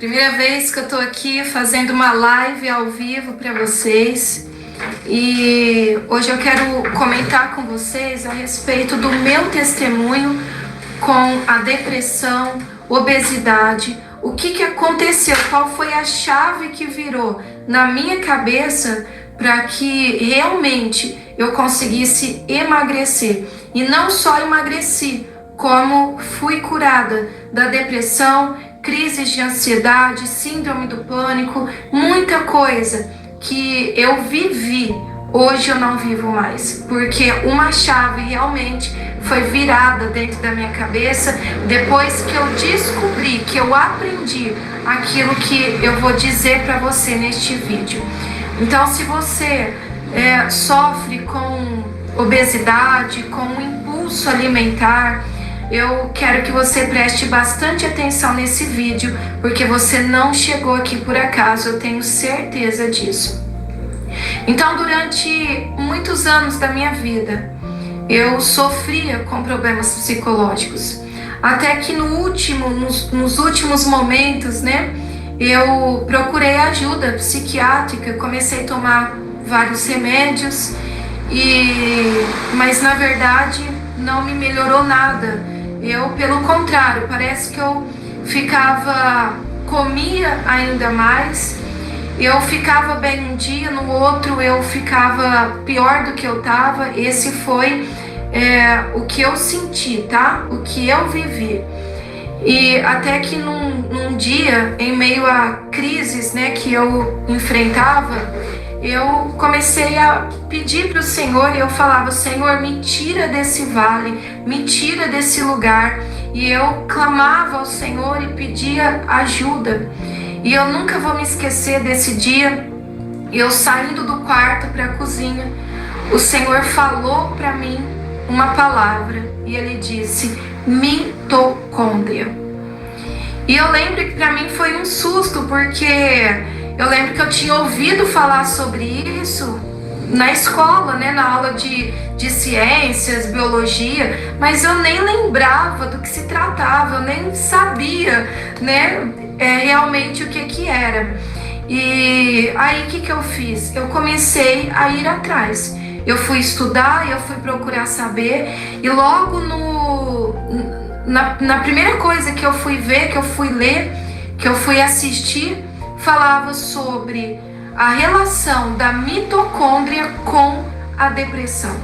Primeira vez que eu tô aqui fazendo uma live ao vivo para vocês. E hoje eu quero comentar com vocês a respeito do meu testemunho com a depressão, obesidade. O que aconteceu? Qual foi a chave que virou na minha cabeça para que realmente eu conseguisse emagrecer? E não só emagreci, como fui curada da depressão, crises de ansiedade, síndrome do pânico, muita coisa que eu vivi, hoje eu não vivo mais, porque uma chave realmente foi virada dentro da minha cabeça depois que eu descobri, que eu aprendi aquilo que eu vou dizer para você neste vídeo. Então, se você sofre com obesidade, com um impulso alimentar, eu quero que você preste bastante atenção nesse vídeo, porque você não chegou aqui por acaso, eu tenho certeza disso. Então, durante muitos anos da minha vida, eu sofria com problemas psicológicos. Até que nos últimos momentos, eu procurei ajuda psiquiátrica, comecei a tomar vários remédios, mas na verdade não me melhorou nada. Pelo contrário, parece que eu comia ainda mais, eu ficava bem um dia, no outro eu ficava pior do que eu estava. Esse foi o que eu senti, tá? O que eu vivi. E até que num dia, em meio a crises, que eu enfrentava, eu comecei a pedir para o Senhor, e eu falava: Senhor, me tira desse vale, me tira desse lugar. E eu clamava ao Senhor e pedia ajuda. E eu nunca vou me esquecer desse dia, eu saindo do quarto para a cozinha, o Senhor falou para mim uma palavra, e Ele disse: mitocôndria. E eu lembro que para mim foi um susto, porque eu lembro que eu tinha ouvido falar sobre isso na escola, na aula de ciências, biologia, mas eu nem lembrava do que se tratava, eu nem sabia, realmente o que era. E aí o que eu fiz? Eu comecei a ir atrás. Eu fui estudar, eu fui procurar saber, e logo na primeira coisa que eu fui ver, que eu fui ler, que eu fui assistir, falava sobre a relação da mitocôndria com a depressão.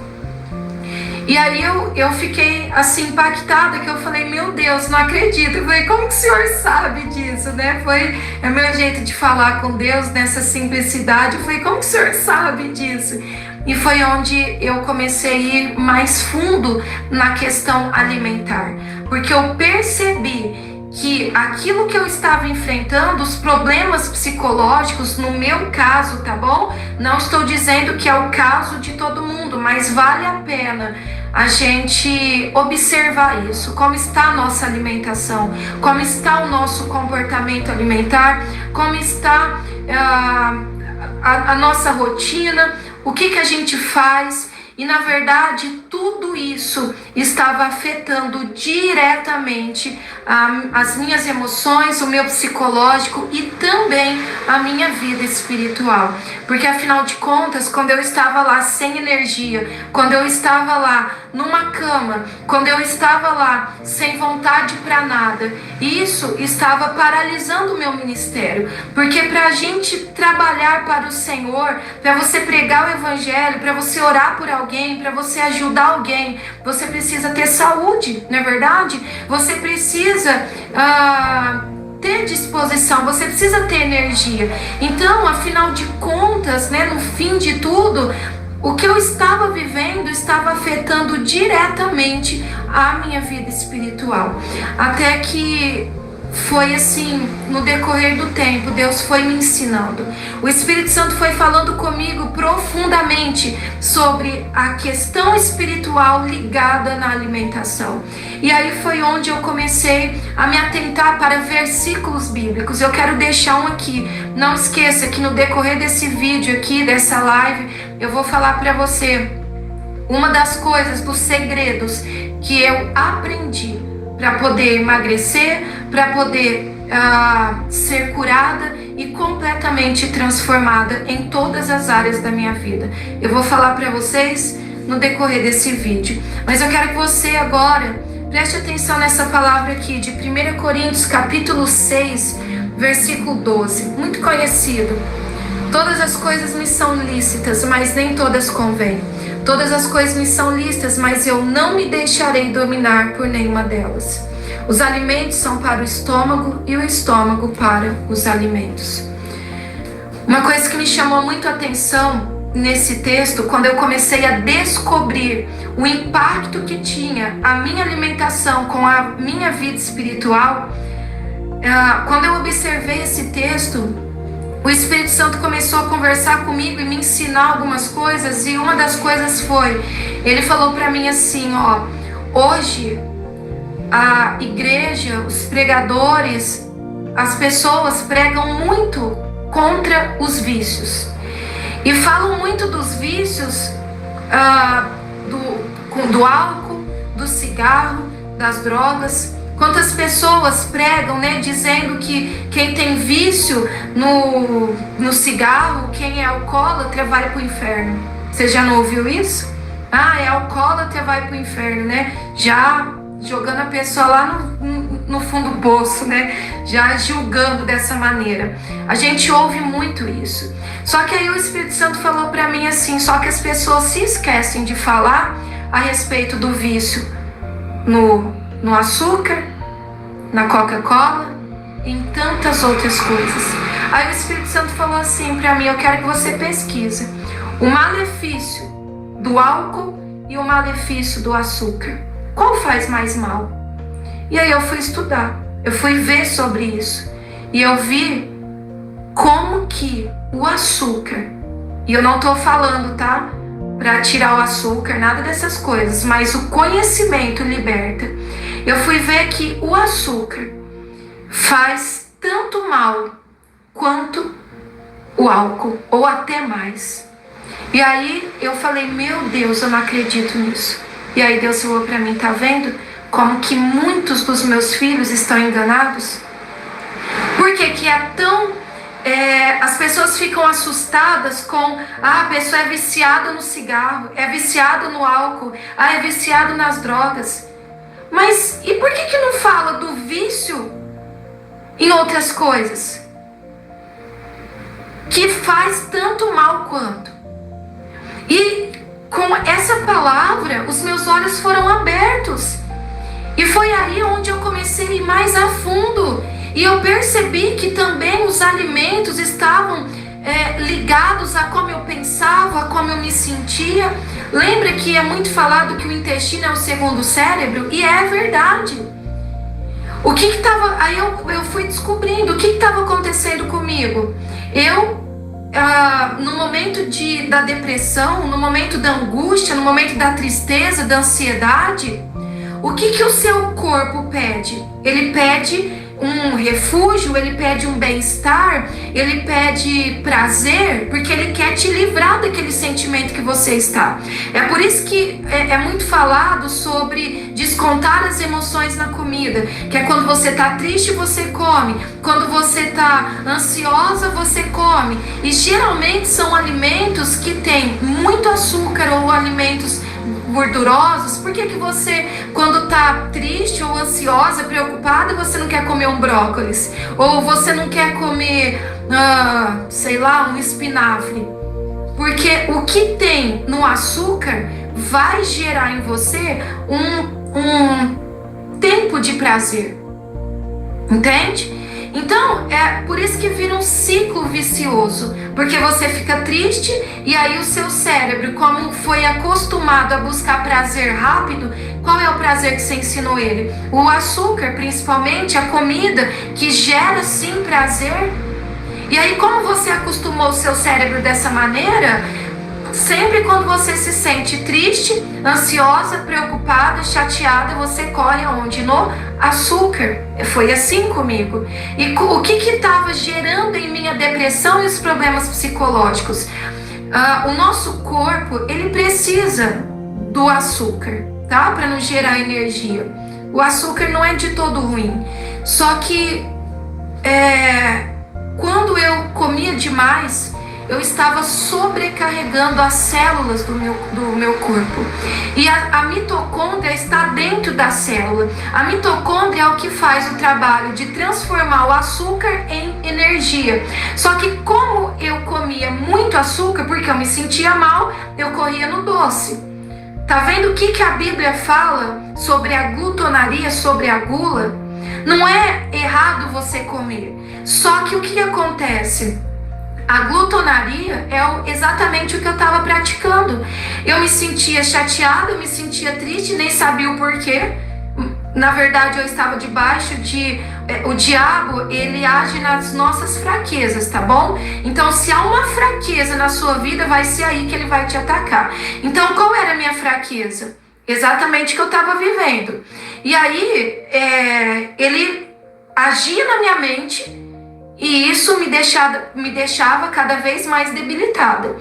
E aí eu fiquei assim impactada, que eu falei: meu Deus, não acredito. Eu falei: como que o senhor sabe disso, Foi o meu jeito de falar com Deus, nessa simplicidade. Eu falei: como que o senhor sabe disso? E foi onde eu comecei a ir mais fundo na questão alimentar, porque eu percebi que aquilo que eu estava enfrentando, os problemas psicológicos, no meu caso, tá bom? Não estou dizendo que é o caso de todo mundo, mas vale a pena a gente observar isso. Como está a nossa alimentação, como está o nosso comportamento alimentar, como está a nossa rotina, o que a gente faz. E na verdade tudo isso estava afetando diretamente as minhas emoções, o meu psicológico e também a minha vida espiritual. Porque afinal de contas, quando eu estava lá sem energia, quando eu estava lá numa cama, quando eu estava lá sem vontade para nada, isso estava paralisando o meu ministério. Porque para a gente trabalhar para o Senhor, para você pregar o evangelho, para você orar por alguém, para você ajudar alguém, você precisa ter saúde, não é verdade? Você precisa ter disposição, você precisa ter energia. Então, afinal de contas, no fim de tudo, o que eu estava vivendo estava afetando diretamente a minha vida espiritual. Até que foi assim, no decorrer do tempo, Deus foi me ensinando. O Espírito Santo foi falando comigo profundamente sobre a questão espiritual ligada na alimentação. E aí foi onde eu comecei a me atentar para versículos bíblicos. Eu quero deixar um aqui. Não esqueça que no decorrer desse vídeo aqui, dessa live, eu vou falar para você uma das coisas, dos segredos que eu aprendi para poder emagrecer, para poder ser curada e completamente transformada em todas as áreas da minha vida. Eu vou falar para vocês no decorrer desse vídeo, mas eu quero que você agora preste atenção nessa palavra aqui de 1 Coríntios capítulo 6, versículo 12, muito conhecido. Todas as coisas me são lícitas, mas nem todas convêm. Todas as coisas me são lícitas, mas eu não me deixarei dominar por nenhuma delas. Os alimentos são para o estômago e o estômago para os alimentos. Uma coisa que me chamou muito a atenção nesse texto, quando eu comecei a descobrir o impacto que tinha a minha alimentação com a minha vida espiritual, quando eu observei esse texto, o Espírito Santo começou a conversar comigo e me ensinar algumas coisas, e uma das coisas foi, ele falou para mim assim, hoje a igreja, os pregadores, as pessoas pregam muito contra os vícios e falam muito dos vícios do álcool, do cigarro, das drogas. Quantas pessoas pregam, dizendo que quem tem vício no cigarro, quem é alcoólatra vai para o inferno. Você já não ouviu isso? É alcoólatra vai para o inferno, já jogando a pessoa lá no fundo do poço, já julgando dessa maneira. A gente ouve muito isso. Só que aí o Espírito Santo falou para mim assim, só que as pessoas se esquecem de falar a respeito do vício no açúcar, na Coca-Cola e em tantas outras coisas. Aí o Espírito Santo falou assim para mim, eu quero que você pesquise o malefício do álcool e o malefício do açúcar. Qual faz mais mal? E aí eu fui estudar, eu fui ver sobre isso. E eu vi como que o açúcar, e eu não estou falando, para tirar o açúcar, nada dessas coisas, mas o conhecimento liberta. Eu fui ver que o açúcar faz tanto mal quanto o álcool, ou até mais. E aí eu falei, meu Deus, eu não acredito nisso. E aí Deus falou para mim, tá vendo como que muitos dos meus filhos estão enganados? Por que que é tão... as pessoas ficam assustadas com a pessoa é viciada no cigarro, é viciada no álcool, é viciada nas drogas. Mas e por que não fala do vício em outras coisas? Que faz tanto mal quanto. E com essa palavra, os meus olhos foram abertos. E foi aí onde eu comecei a ir mais a fundo. E eu percebi que também os alimentos estavam ligados a como eu pensava, a como eu me sentia. Lembra que é muito falado que o intestino é o segundo cérebro? E é verdade. O que estava... Aí eu fui descobrindo o que estava acontecendo comigo. No momento da depressão, no momento da angústia, no momento da tristeza, da ansiedade, o que o seu corpo pede? Ele pede um refúgio, ele pede um bem-estar, ele pede prazer, porque ele quer te livrar daquele sentimento que você está. É por isso que é muito falado sobre descontar as emoções na comida, que é quando você está triste, você come, quando você está ansiosa, você come. E geralmente são alimentos que têm muito açúcar ou alimentos gordurosos. Por que você, quando tá triste ou ansiosa, preocupada, você não quer comer um brócolis? Ou você não quer comer, um espinafre? Porque o que tem no açúcar vai gerar em você um tempo de prazer. Entende? Então, é por isso que vira um ciclo vicioso, porque você fica triste e aí o seu cérebro, como foi acostumado a buscar prazer rápido, qual é o prazer que você ensinou ele? O açúcar, principalmente, a comida que gera sim prazer. E aí, como você acostumou o seu cérebro dessa maneira, sempre quando você se sente triste, ansiosa, preocupada, chateada, você corre aonde? No açúcar. Foi assim comigo. E o que estava gerando em mim a depressão e os problemas psicológicos? O nosso corpo, ele precisa do açúcar, tá? Para nos gerar energia. O açúcar não é de todo ruim. Só que quando eu comia demais, eu estava sobrecarregando as células do meu corpo. E a mitocôndria está dentro da célula. A mitocôndria é o que faz o trabalho de transformar o açúcar em energia. Só que como eu comia muito açúcar, porque eu me sentia mal, eu corria no doce. Tá vendo o que a Bíblia fala sobre a glutonaria, sobre a gula? Não é errado você comer. Só que o que acontece? A glutonaria é exatamente o que eu estava praticando. Eu me sentia chateada, eu me sentia triste, nem sabia o porquê. Na verdade, eu estava debaixo de... O diabo, ele age nas nossas fraquezas, tá bom? Então, se há uma fraqueza na sua vida, vai ser aí que ele vai te atacar. Então, qual era a minha fraqueza? Exatamente o que eu estava vivendo. E aí, ele agia na minha mente, e isso me deixava cada vez mais debilitada.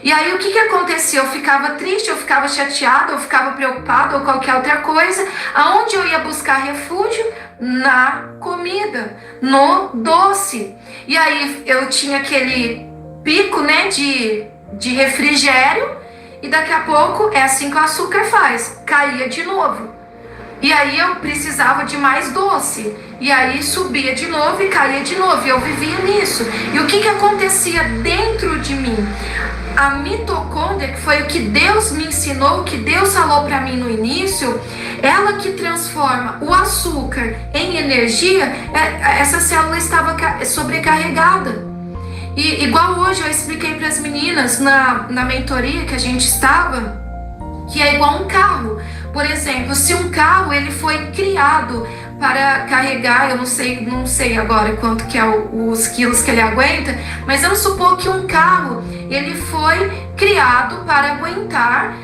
E aí o que acontecia? Eu ficava triste, eu ficava chateada, eu ficava preocupada ou qualquer outra coisa. Aonde eu ia buscar refúgio? Na comida, no doce. E aí eu tinha aquele pico, né, de refrigério, e daqui a pouco é assim que o açúcar faz, caía de novo. E aí eu precisava de mais doce. E aí subia de novo e caía de novo. E eu vivia nisso. E o que acontecia dentro de mim? A mitocôndria, que foi o que Deus me ensinou, o que Deus falou para mim no início, ela que transforma o açúcar em energia, essa célula estava sobrecarregada. E igual hoje eu expliquei para as meninas na mentoria que a gente estava, que é igual um carro. Por exemplo, se um carro ele foi criado para carregar, eu não sei agora quanto que é os quilos que ele aguenta, mas vamos supor que um carro ele foi criado para aguentar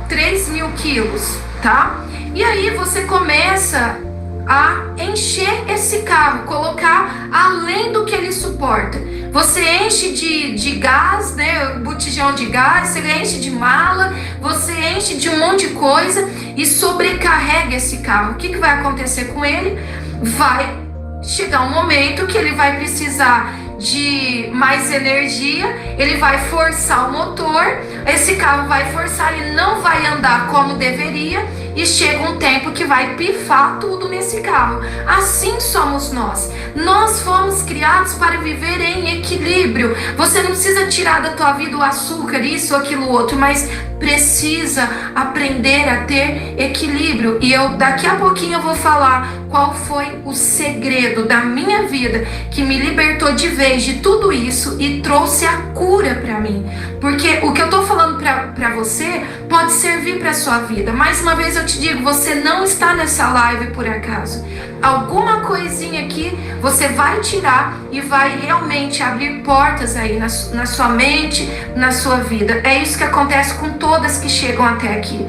3.000 quilos, tá? E aí você começa a encher esse carro, colocar além do que ele suporta. Você enche de gás, né, botijão de gás, você enche de mala, você enche de um monte de coisa e sobrecarrega esse carro. O que vai acontecer com ele? Vai chegar um momento que ele vai precisar de mais energia, ele vai forçar o motor, esse carro vai forçar, ele não vai andar como deveria, e chega um tempo que vai pifar tudo nesse carro. Assim somos nós. Nós fomos criados para viver em equilíbrio. Você não precisa tirar da tua vida o açúcar, isso, aquilo, outro, mas precisa aprender a ter equilíbrio. E daqui a pouquinho eu vou falar qual foi o segredo da minha vida que me libertou de vez de tudo isso e trouxe a cura para mim. Porque o que eu tô falando para você pode servir para sua vida. Mais uma vez eu te digo, você não está nessa live por acaso. Alguma coisinha aqui você vai tirar e vai realmente abrir portas aí na sua mente, na sua vida. É isso que acontece com todas que chegam até aqui.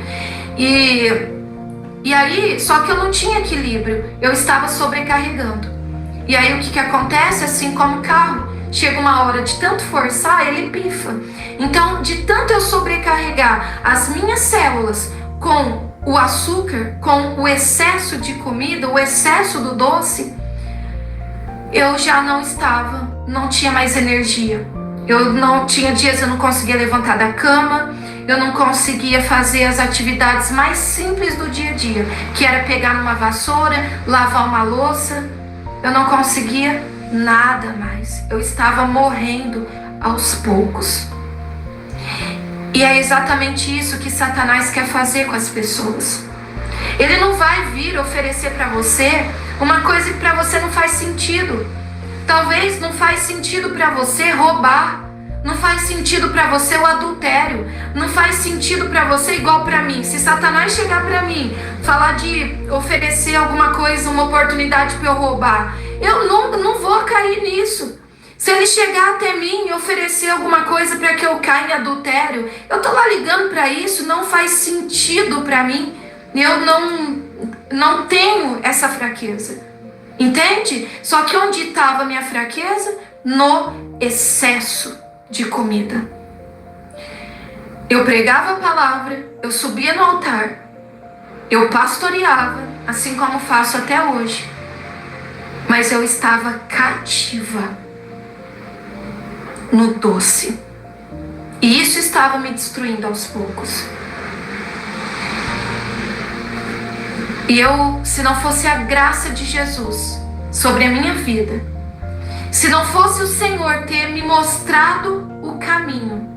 E aí, só que eu não tinha equilíbrio, eu estava sobrecarregando. E aí o que acontece? Assim como o carro, chega uma hora de tanto forçar, ele pifa. Então, de tanto eu sobrecarregar as minhas células com o açúcar, com o excesso de comida, o excesso do doce, eu já não tinha mais energia. Eu não tinha dias, eu não conseguia levantar da cama, eu não conseguia fazer as atividades mais simples do dia a dia, que era pegar numa vassoura, lavar uma louça. Eu não conseguia nada mais. Eu estava morrendo aos poucos. E é exatamente isso que Satanás quer fazer com as pessoas. Ele não vai vir oferecer para você uma coisa que para você não faz sentido. Talvez não faz sentido para você roubar. Não faz sentido para você o adultério. Não faz sentido para você igual para mim. Se Satanás chegar para mim, falar de oferecer alguma coisa, uma oportunidade para eu roubar, eu não vou cair nisso. Se ele chegar até mim e oferecer alguma coisa para que eu caia em adultério, eu tô lá ligando para isso, não faz sentido para mim. Eu não tenho essa fraqueza. Entende? Só que onde estava a minha fraqueza? No excesso de comida. Eu pregava a palavra, eu subia no altar, eu pastoreava, assim como faço até hoje. mas eu estava cativa no doce. E isso estava me destruindo aos poucos. E se não fosse a graça de Jesus sobre a minha vida, se não fosse o Senhor ter me mostrado o caminho,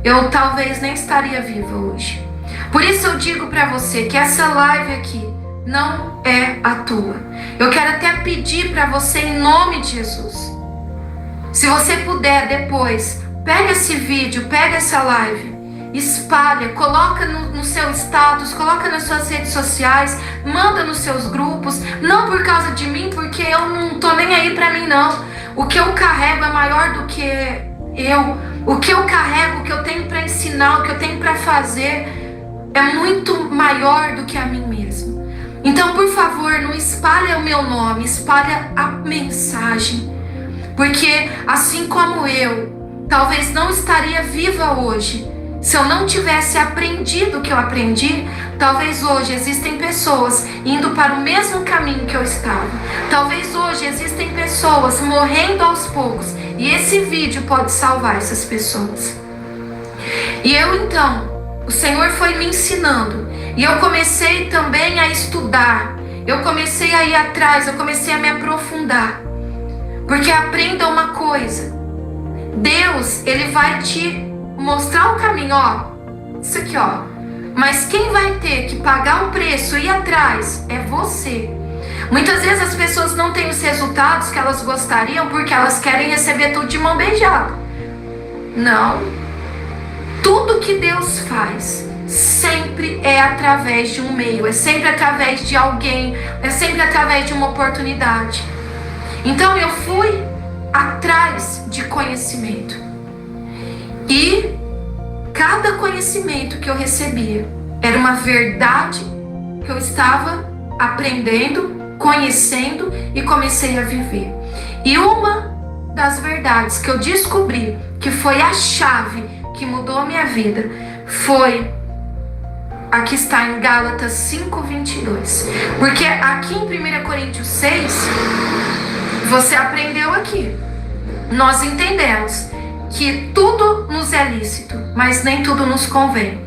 eu talvez nem estaria viva hoje. Por isso eu digo para você que essa live aqui não é à toa. Eu quero até pedir para você, em nome de Jesus, se você puder depois, pega esse vídeo, pega essa live, espalha, coloca no seu status, coloca nas suas redes sociais, manda nos seus grupos, não por causa de mim, porque eu não tô nem aí pra mim não. O que eu carrego é maior do que eu. O que eu carrego, o que eu tenho para ensinar, o que eu tenho para fazer é muito maior do que a mim mesmo. Então, por favor, não espalha o meu nome, espalha a mensagem. Porque assim como eu, talvez não estaria viva hoje, se eu não tivesse aprendido o que eu aprendi, talvez hoje existem pessoas indo para o mesmo caminho que eu estava. Talvez hoje existem pessoas morrendo aos poucos. E esse vídeo pode salvar essas pessoas. E eu então, o Senhor foi me ensinando. E eu comecei também a estudar. Eu comecei a ir atrás, eu comecei a me aprofundar. Porque aprenda uma coisa. Deus, Ele vai te mostrar o caminho, ó, isso aqui, ó. Mas quem vai ter que pagar o preço e ir atrás é você. Muitas vezes as pessoas não têm os resultados que elas gostariam porque elas querem receber tudo de mão beijada. Não. Tudo que Deus faz sempre é através de um meio, é sempre através de alguém, é sempre através de uma oportunidade. Então eu fui atrás de conhecimento. E cada conhecimento que eu recebia era uma verdade que eu estava aprendendo, conhecendo e comecei a viver. E uma das verdades que eu descobri, que foi a chave que mudou a minha vida, foi, aqui está em Gálatas 5:22. Porque aqui em 1 Coríntios 6, você aprendeu aqui, nós entendemos que tudo nos é lícito, mas nem tudo nos convém.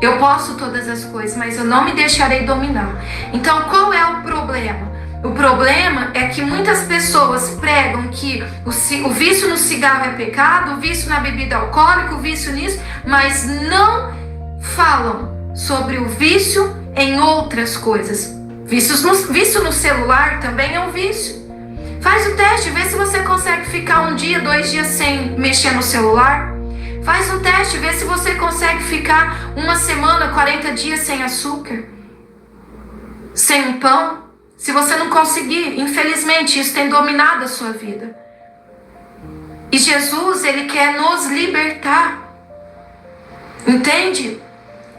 Eu posso todas as coisas, mas eu não me deixarei dominar. Então, qual é o problema? O problema é que muitas pessoas pregam que o vício no cigarro é pecado, o vício na bebida alcoólica, o vício nisso, mas não falam sobre o vício em outras coisas. Vício no celular também é um vício. Faz o teste, vê se você consegue ficar 1 dia, 2 dias sem mexer no celular. Faz um teste, vê se você consegue ficar 1 semana, 40 dias sem açúcar, sem um pão. Se você não conseguir, infelizmente, isso tem dominado a sua vida. E Jesus, Ele quer nos libertar. Entende?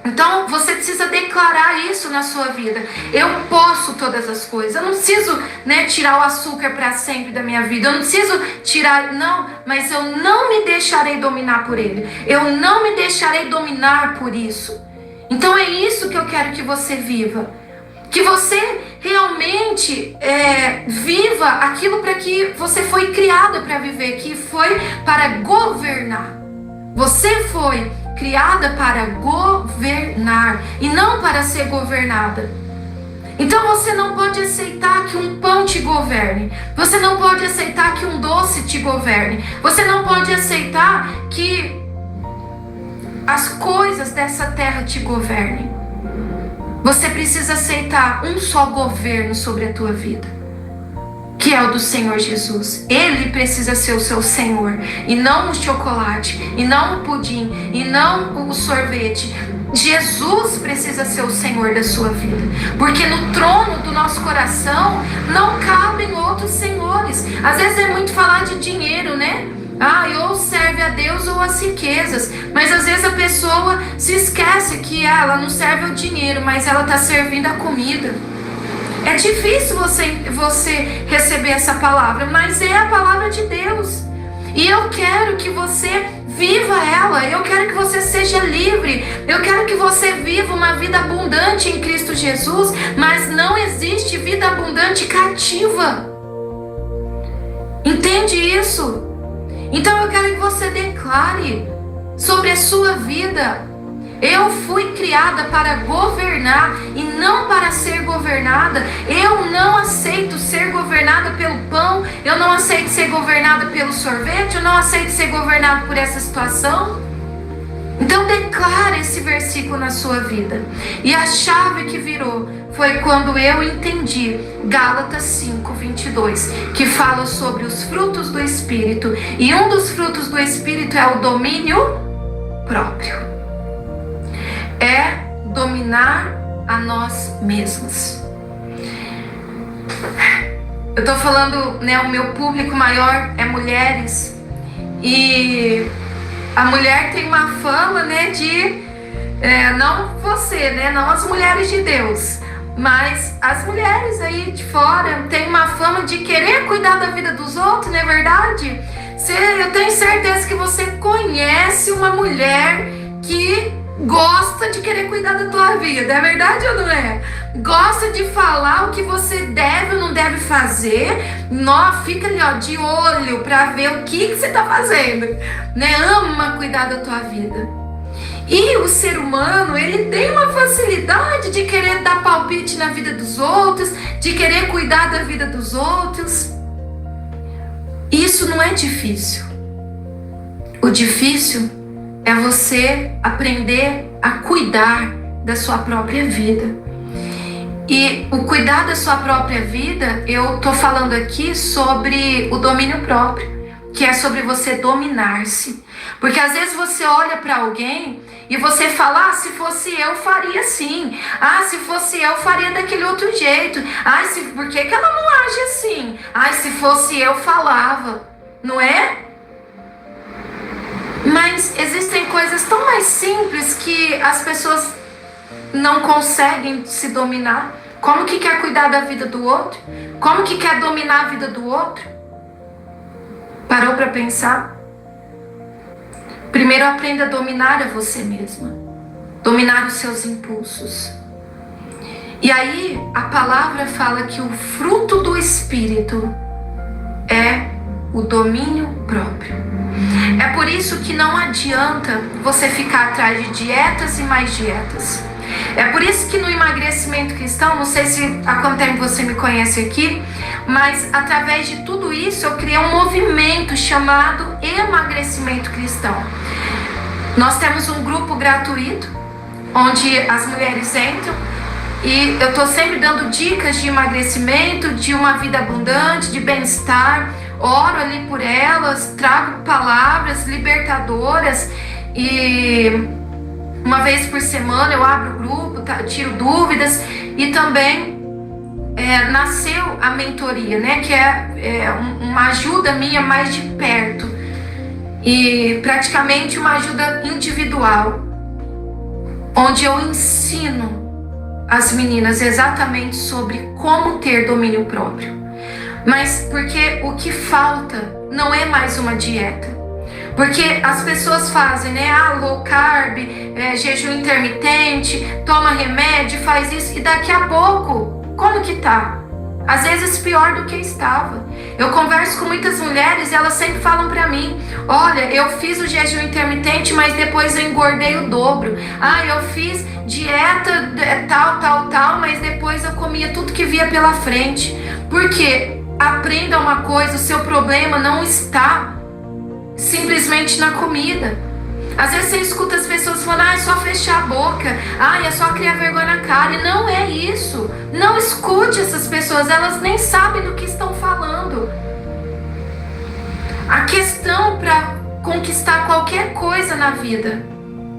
Então, você precisa declarar isso na sua vida. Eu posso todas as coisas. Eu não preciso, tirar o açúcar para sempre da minha vida. Eu não preciso tirar, não. Mas eu não me deixarei dominar por ele. Eu não me deixarei dominar por isso. Então, é isso que eu quero que você viva. Que você realmente viva aquilo para que você foi criada para viver. Que foi para governar. Você foi criada para governar e não para ser governada. Então você não pode aceitar que um pão te governe. Você não pode aceitar que um doce te governe. Você não pode aceitar que as coisas dessa terra te governem. Você precisa aceitar um só governo sobre a tua vida, que é o do Senhor Jesus. Ele precisa ser o seu Senhor, e não o chocolate, e não o pudim, e não o sorvete. Jesus precisa ser o Senhor da sua vida, porque no trono do nosso coração não cabem outros senhores. Às vezes é muito falar de dinheiro, né? Ou serve a Deus ou as riquezas. Mas às vezes a pessoa se esquece que ela não serve ao dinheiro, mas ela está servindo a comida. É difícil você receber essa palavra, mas é a palavra de Deus. E eu quero que você viva ela. Eu quero que você seja livre. Eu quero que você viva uma vida abundante em Cristo Jesus. Mas não existe vida abundante cativa. Entende isso? Então eu quero que você declare sobre a sua vida: eu fui criada para governar e não para ser governada. Eu não aceito ser governada pelo pão. Eu não aceito ser governada pelo sorvete. Eu não aceito ser governada por essa situação. Então declare esse versículo na sua vida. E a chave que virou foi quando eu entendi Gálatas 5:22, que fala sobre os frutos do Espírito. E um dos frutos do Espírito é o domínio próprio. É dominar a nós mesmos. Eu tô falando, né, o meu público maior é mulheres. E a mulher tem uma fama, né, de... não você, né, não as mulheres de Deus, mas as mulheres aí de fora têm uma fama de querer cuidar da vida dos outros, não é verdade? Eu tenho certeza que você conhece uma mulher que gosta de querer cuidar da tua vida, é verdade ou não é? Gosta de falar o que você deve ou não deve fazer. Fica ali, ó, de olho pra ver o que você tá fazendo, né? Ama cuidar da tua vida. E o ser humano, ele tem uma facilidade de querer dar palpite na vida dos outros, de querer cuidar da vida dos outros. Isso não é difícil. O difícil é você aprender a cuidar da sua própria vida. E o cuidar da sua própria vida, eu tô falando aqui sobre o domínio próprio, que é sobre você dominar-se. Porque às vezes você olha para alguém e você fala: se fosse eu, faria assim. Se fosse eu, faria daquele outro jeito. Por que ela não age assim? Se fosse eu, falava. Não é? Mas existem coisas tão mais simples que as pessoas não conseguem se dominar. Como que quer cuidar da vida do outro? Como que quer dominar a vida do outro? Parou para pensar? Primeiro aprenda a dominar a você mesma. Dominar os seus impulsos. E aí a palavra fala que o fruto do Espírito é o domínio próprio. É por isso que não adianta você ficar atrás de dietas e mais dietas. É por isso que no emagrecimento cristão, não sei se há quanto tempo você me conhece aqui, mas através de tudo isso eu criei um movimento chamado emagrecimento cristão. Nós temos um grupo gratuito, onde as mulheres entram, e eu estou sempre dando dicas de emagrecimento, de uma vida abundante, de bem-estar. Oro ali por elas, trago palavras libertadoras, e uma vez por semana eu abro o grupo, tiro dúvidas. E também nasceu a mentoria, né, que é uma ajuda minha mais de perto, e praticamente uma ajuda individual, onde eu ensino as meninas exatamente sobre como ter domínio próprio. Mas porque o que falta não é mais uma dieta. Porque as pessoas fazem, né? Low carb, jejum intermitente, toma remédio, faz isso. E daqui a pouco, como que tá? Às vezes pior do que estava. Eu converso com muitas mulheres e elas sempre falam pra mim: olha, eu fiz o jejum intermitente, mas depois eu engordei o dobro. Eu fiz dieta tal, mas depois eu comia tudo que via pela frente. Por quê? Aprenda uma coisa: o seu problema não está simplesmente na comida. Às vezes você escuta as pessoas falando: é só fechar a boca, é só criar vergonha na cara. E não é isso. Não escute essas pessoas, elas nem sabem do que estão falando. A questão para conquistar qualquer coisa na vida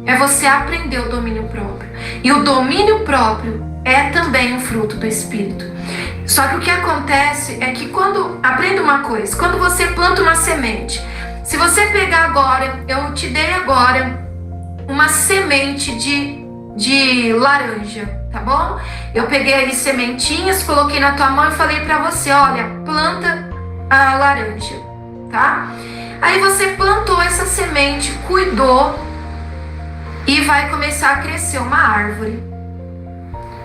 é você aprender o domínio próprio. E o domínio próprio é também um fruto do Espírito. Só que o que acontece é que aprenda uma coisa: quando você planta uma semente, se você pegar agora, eu te dei agora uma semente de laranja, tá bom? Eu peguei aí sementinhas, coloquei na tua mão e falei pra você: olha, planta a laranja, tá? Aí você plantou essa semente, cuidou, e vai começar a crescer uma árvore.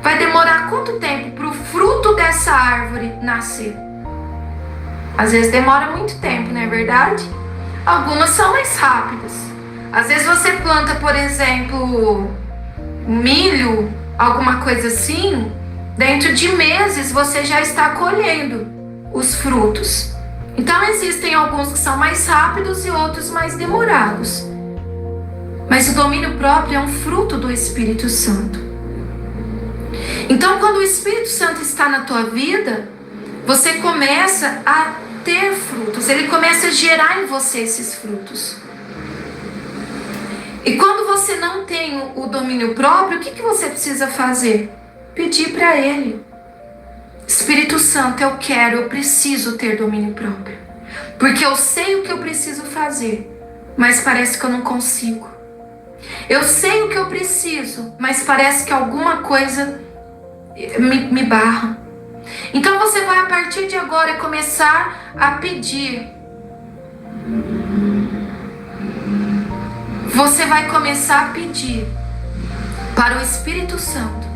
Vai demorar quanto tempo para o fruto dessa árvore nascer? Às vezes demora muito tempo, não é verdade? Algumas são mais rápidas. Às vezes você planta, por exemplo, milho, alguma coisa assim, dentro de meses você já está colhendo os frutos. Então existem alguns que são mais rápidos e outros mais demorados. Mas o domínio próprio é um fruto do Espírito Santo. Então quando o Espírito Santo está na tua vida, você começa a ter frutos, ele começa a gerar em você esses frutos. E quando você não tem o domínio próprio, o que você precisa fazer? Pedir para ele. Espírito Santo, eu preciso ter domínio próprio. Porque eu sei o que eu preciso fazer, mas parece que eu não consigo. Eu sei o que eu preciso, mas parece que alguma coisa me barra. Então você vai a partir de agora começar a pedir. Você vai começar a pedir para o Espírito Santo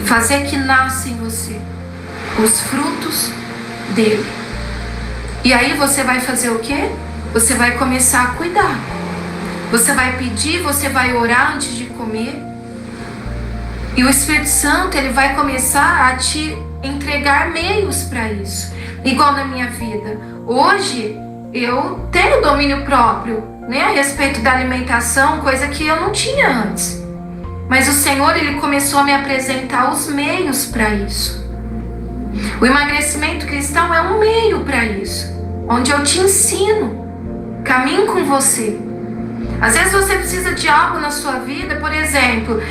fazer que nasça em você os frutos dele. E aí você vai fazer o quê? Você vai começar a cuidar. Você vai pedir, você vai orar antes de comer. E o Espírito Santo, ele vai começar a te entregar meios para isso. Igual na minha vida. Hoje, eu tenho domínio próprio, né, a respeito da alimentação, coisa que eu não tinha antes. Mas o Senhor, ele começou a me apresentar os meios para isso. O emagrecimento cristão é um meio para isso. Onde eu te ensino. Caminho com você. Às vezes você precisa de algo na sua vida, por exemplo,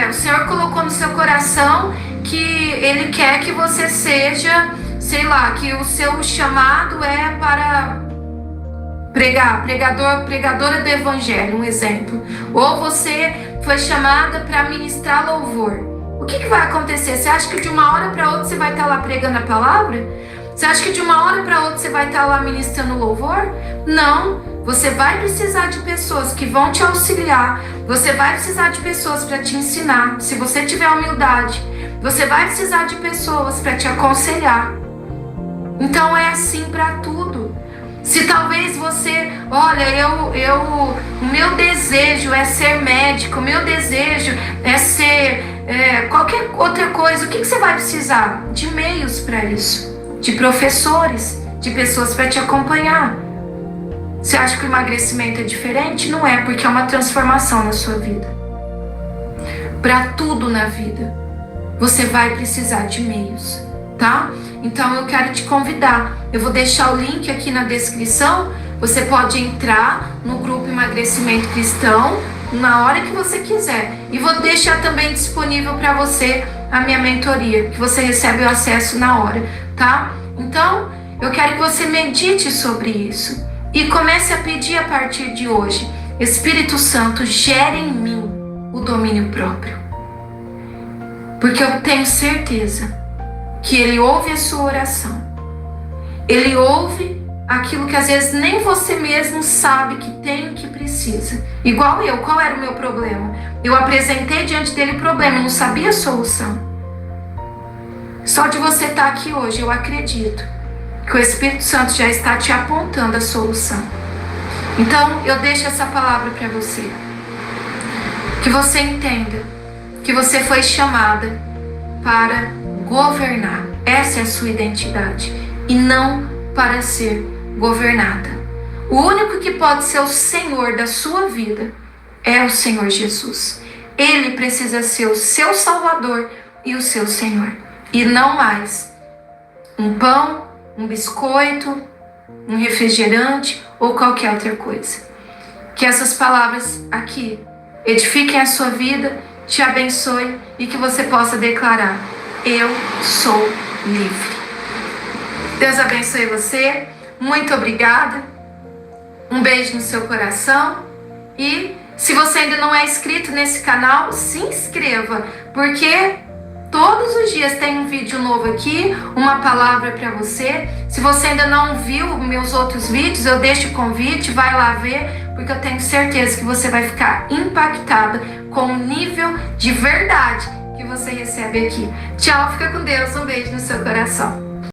o Senhor colocou no seu coração que Ele quer que você seja, sei lá, que o seu chamado é para pregadora do Evangelho, um exemplo. Ou você foi chamada para ministrar louvor. O que vai acontecer? Você acha que de uma hora para outra você vai estar lá pregando a palavra? Você acha que de uma hora para outra você vai estar lá ministrando louvor? Não. Você vai precisar de pessoas que vão te auxiliar. Você vai precisar de pessoas para te ensinar. Se você tiver humildade, você vai precisar de pessoas para te aconselhar. Então é assim para tudo. Se talvez você, olha, o meu desejo é ser médico, o meu desejo é ser qualquer outra coisa, o que você vai precisar? De meios para isso, de professores, de pessoas para te acompanhar. Você acha que o emagrecimento é diferente? Não é, porque é uma transformação na sua vida. Para tudo na vida, você vai precisar de meios, tá? Então eu quero te convidar. Eu vou deixar o link aqui na descrição. Você pode entrar no grupo Emagrecimento Cristão na hora que você quiser. E vou deixar também disponível para você a minha mentoria, que você recebe o acesso na hora, tá? Então, eu quero que você medite sobre isso. E comece a pedir a partir de hoje: Espírito Santo, gere em mim o domínio próprio. Porque eu tenho certeza que Ele ouve a sua oração. Ele ouve aquilo que às vezes nem você mesmo sabe que tem, que precisa. Igual eu, qual era o meu problema? Eu apresentei diante dele o problema, eu não sabia a solução. Só de você estar aqui hoje, eu acredito que o Espírito Santo já está te apontando a solução. Então, eu deixo essa palavra para você. Que você entenda que você foi chamada para governar. Essa é a sua identidade. E não para ser governada. O único que pode ser o Senhor da sua vida é o Senhor Jesus. Ele precisa ser o seu Salvador e o seu Senhor. E não mais um pão, um biscoito, um refrigerante ou qualquer outra coisa. Que essas palavras aqui edifiquem a sua vida, te abençoe e que você possa declarar: eu sou livre. Deus abençoe você. Muito obrigada. Um beijo no seu coração. E se você ainda não é inscrito nesse canal, se inscreva, porque todos os dias tem um vídeo novo aqui, uma palavra para você. Se você ainda não viu meus outros vídeos, eu deixo o convite, vai lá ver, porque eu tenho certeza que você vai ficar impactada com o nível de verdade que você recebe aqui. Tchau, fica com Deus, um beijo no seu coração.